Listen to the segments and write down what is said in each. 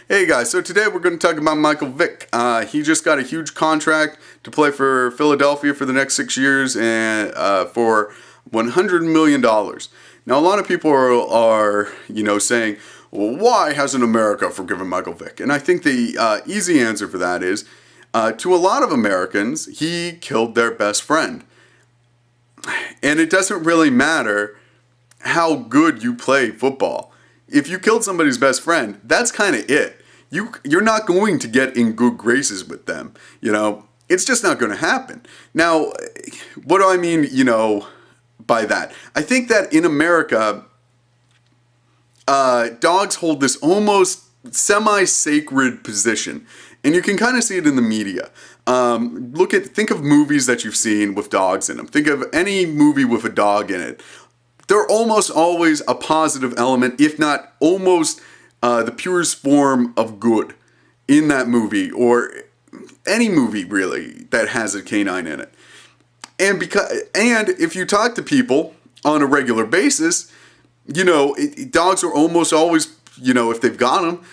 Hey guys, so today we're going to talk about Michael Vick. He just got a huge contract to play for Philadelphia for the next 6 years and for $100 million. Now a lot of people are saying, well, why hasn't America forgiven Michael Vick? And I think the easy answer for that is, to a lot of Americans, he killed their best friend. And it doesn't really matter how good you play football. If you killed somebody's best friend, that's kind of it. You're not going to get in good graces with them. It's just not going to happen. Now, what do I mean, by that? I think that in America, dogs hold this almost semi-sacred position. And you can kind of see it in the media. Think of movies that you've seen with dogs in them. Think of any movie with a dog in it. They're almost always a positive element, if not almost the purest form of good in that movie, or any movie really that has a canine in it. And if you talk to people on a regular basis, dogs are almost always, if they've got them,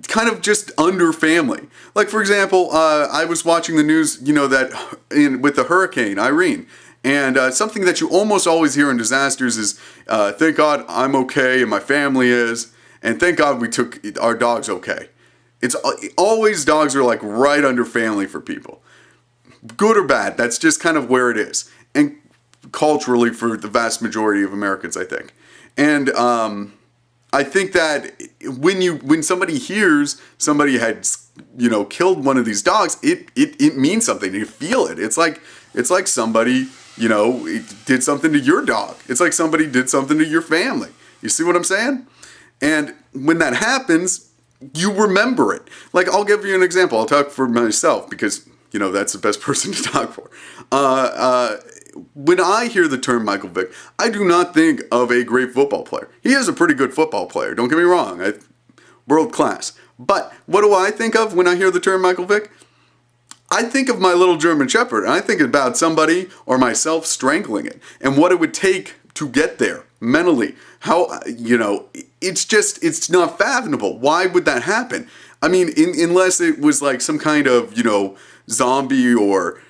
kind of just under family. Like, for example, I was watching the news, with the Hurricane Irene. And something that you almost always hear in disasters is, thank God I'm okay and my family is, and thank God we took our dogs okay. It's always dogs are like right under family for people. Good or bad, that's just kind of where it is. And culturally for the vast majority of Americans, I think. And I think that when somebody hears somebody had killed one of these dogs, it means something. You feel it. It's like somebody did something to your dog. It's like somebody did something to your family. You see what I'm saying? And when that happens, you remember it. Like, I'll give you an example. I'll talk for myself because, that's the best person to talk for. When I hear the term Michael Vick, I do not think of a great football player. He is a pretty good football player. Don't get me wrong. World class. But what do I think of when I hear the term Michael Vick? I think of my little German Shepherd, and I think about somebody or myself strangling it and what it would take to get there mentally. How, it's not fathomable. Why would that happen? I mean, unless it was like some kind of, zombie or,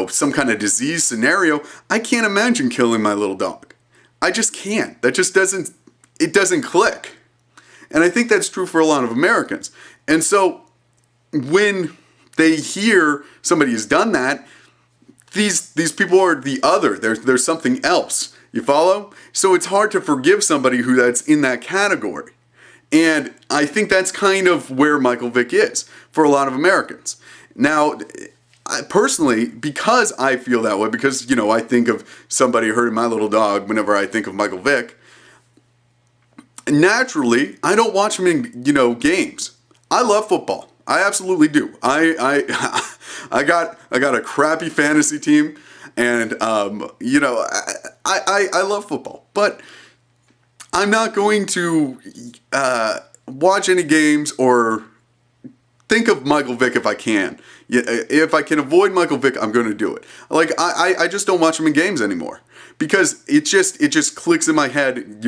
some kind of disease scenario, I can't imagine killing my little dog. I just can't. That just doesn't click. And I think that's true for a lot of Americans. And so when they hear somebody has done that, these people are the other. There's something else. You follow? So it's hard to forgive somebody that's in that category. And I think that's kind of where Michael Vick is for a lot of Americans. Now, I personally, because I feel that way, because, I think of somebody hurting my little dog whenever I think of Michael Vick, naturally, I don't watch him in, games. I love football. I absolutely do. I got a crappy fantasy team, and I love football, but I'm not going to watch any games or think of Michael Vick if I can. If I can avoid Michael Vick, I'm going to do it. Like, I just don't watch him in games anymore because it just clicks in my head.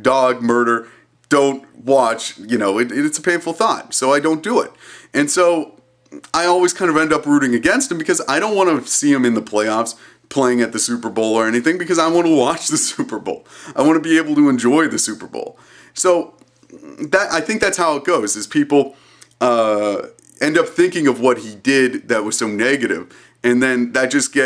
Dog murder. Don't watch. It's a painful thought, so I don't do it. And so I always kind of end up rooting against him because I don't want to see him in the playoffs playing at the Super Bowl or anything because I want to watch the Super Bowl. I want to be able to enjoy the Super Bowl. So I think that's how it goes, is people end up thinking of what he did that was so negative, and then that just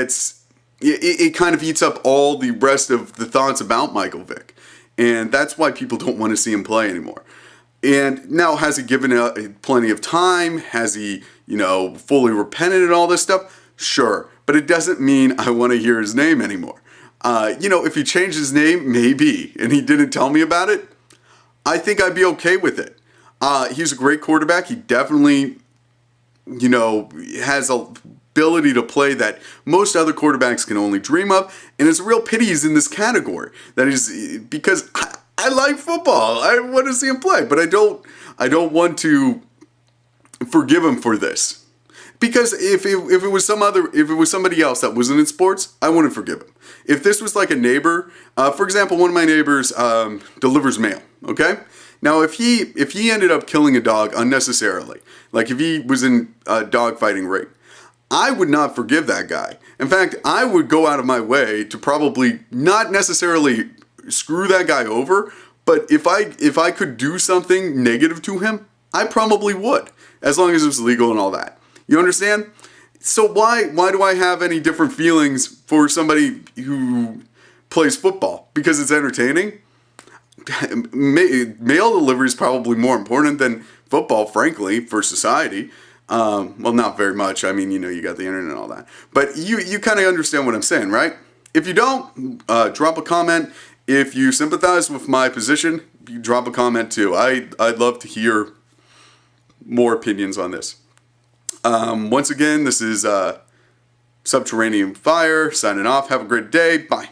it kind of eats up all the rest of the thoughts about Michael Vick. And that's why people don't want to see him play anymore. And now, has he given plenty of time? Has he, fully repented and all this stuff? Sure. But it doesn't mean I want to hear his name anymore. If he changed his name, maybe, and he didn't tell me about it, I think I'd be okay with it. He's a great quarterback. He definitely, has a ability to play that most other quarterbacks can only dream of, and it's a real pity he's in this category. That is because I like football. I want to see him play, but I don't want to forgive him for this. Because if it was somebody else that wasn't in sports, I wouldn't forgive him. If this was like a neighbor, for example, one of my neighbors delivers mail, okay? Now, if he ended up killing a dog unnecessarily, like if he was in a dog fighting ring, I would not forgive that guy. In fact, I would go out of my way to probably not necessarily screw that guy over, but if I could do something negative to him, I probably would, as long as it was legal and all that. You understand? So why do I have any different feelings for somebody who plays football? Because it's entertaining? Mail delivery is probably more important than football, frankly, for society. Well, not very much. I mean, you got the internet and all that. But you kind of understand what I'm saying, right? If you don't, drop a comment. If you sympathize with my position, you drop a comment too. I'd love to hear more opinions on this. Once again, this is Subterranean Fire signing off. Have a great day. Bye.